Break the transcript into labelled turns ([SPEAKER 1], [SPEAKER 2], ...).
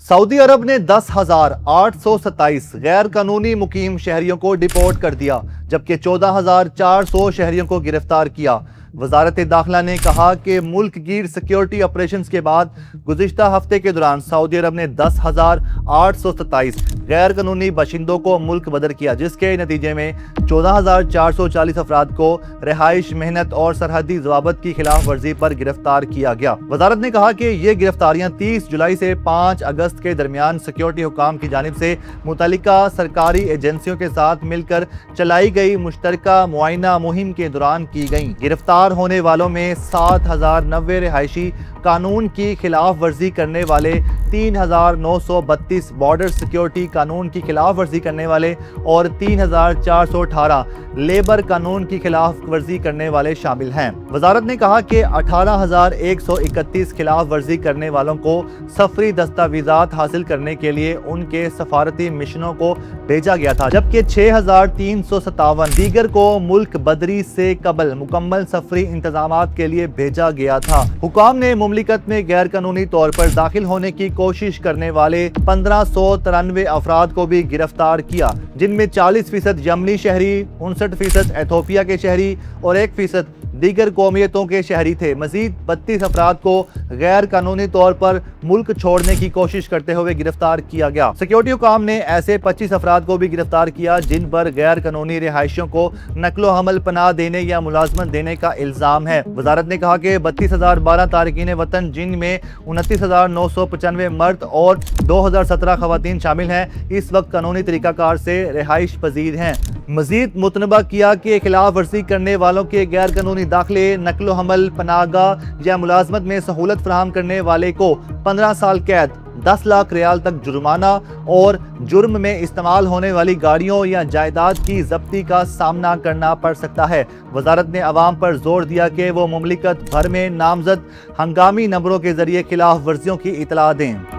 [SPEAKER 1] Saudi अरब ने 10,827 गैर कानूनी मुकीम शहरियों को डिपोर्ट कर दिया, जबकि 14,400 शहरियों को गिरफ्तार किया। वजारत दाखिला ने कहा कि मुल्क गिर सिक्योरिटी ऑपरेशन के बाद गुज़िश्ता हफ्ते के दौरान सऊदी अरब ने 10,827 गैर कानूनी बाशिंदों को मुल्क बदर किया, जिसके नतीजे में 14,440 अफराद को रिहाइश, मेहनत और सरहदी ज़वाबत की खिलाफ वर्जी पर गिरफ्तार किया गया। वजारत ने कहा कि ये गिरफ्तारियां 30 जुलाई से 5 अगस्त के दरमियान सिक्योरिटी हुकाम की जानिब से मुतल्लिका सरकारी एजेंसियों के साथ मिलकर चलाई गई मुश्तरका मुआयना मुहिम के दौरान की गई। गिरफ्तार होने वालों में 7,090 रिहायशी, कानून की खिलाफ वर्जी करने वाले 3,932 बॉर्डर सिक्योरिटी कानून की खिलाफ वर्जी करने वाले और 3,418 लेबर कानून की खिलाफ वर्जी करने वाले शामिल हैं। वजारत ने कहा कि 18,131 खिलाफ वर्जी करने वालों को सफरी दस्तावेजात हासिल करने के लिए उनके सफारती मिशनों को भेजा गया था, जबकि 6,357 दीगर को मुल्क बदरी से कबल मुकम्मल सफरी इंतजामात के लिए भेजा गया था। हुकाम ने मुमलिकत में गैर कानूनी तौर पर दाखिल होने की कोशिश करने वाले 1593 अफराद को भी गिरफ्तार किया, जिनमें 40% यमनी शहरी, 59% एथोपिया के शहरी और 1% दीगर कौमियतों के शहरी थे। मजीद 32 अफराद को गैर कानूनी तौर पर मुल्क छोड़ने की कोशिश करते हुए गिरफ्तार किया गया। सिक्योरिटी हुकाम ने ऐसे 25 अफराद को भी गिरफ्तार किया जिन पर गैर कानूनी रिहायशियों को नकलो हमल, पनाह देने या मुलाजमत देने का इल्जाम है। वजारत ने कहा कि 32,012 तारकीन वतन, जिनमें 29,995 मर्द और 2,017 खवातीन शामिल हैं, इस वक्त कानूनी तरीकाकार से रिहाइश पजीर हैं। मजीद मुतनबा किया कि खिलाफ वर्जी करने वालों के गैर कानूनी दाखिले, नकलो हमल, पनाहगाह या मुलाजमत में सहूलत फराहम करने वाले को 15 साल कैद, 10 लाख रियाल तक जुर्माना और जुर्म में इस्तेमाल होने वाली गाड़ियों या जायदाद की जब्ती का सामना करना पड़ सकता है। वजारत ने अवाम पर जोर दिया कि वो मुमलिकत भर में नामजद हंगामी नंबरों के जरिए खिलाफ वर्जियों की इतला दें।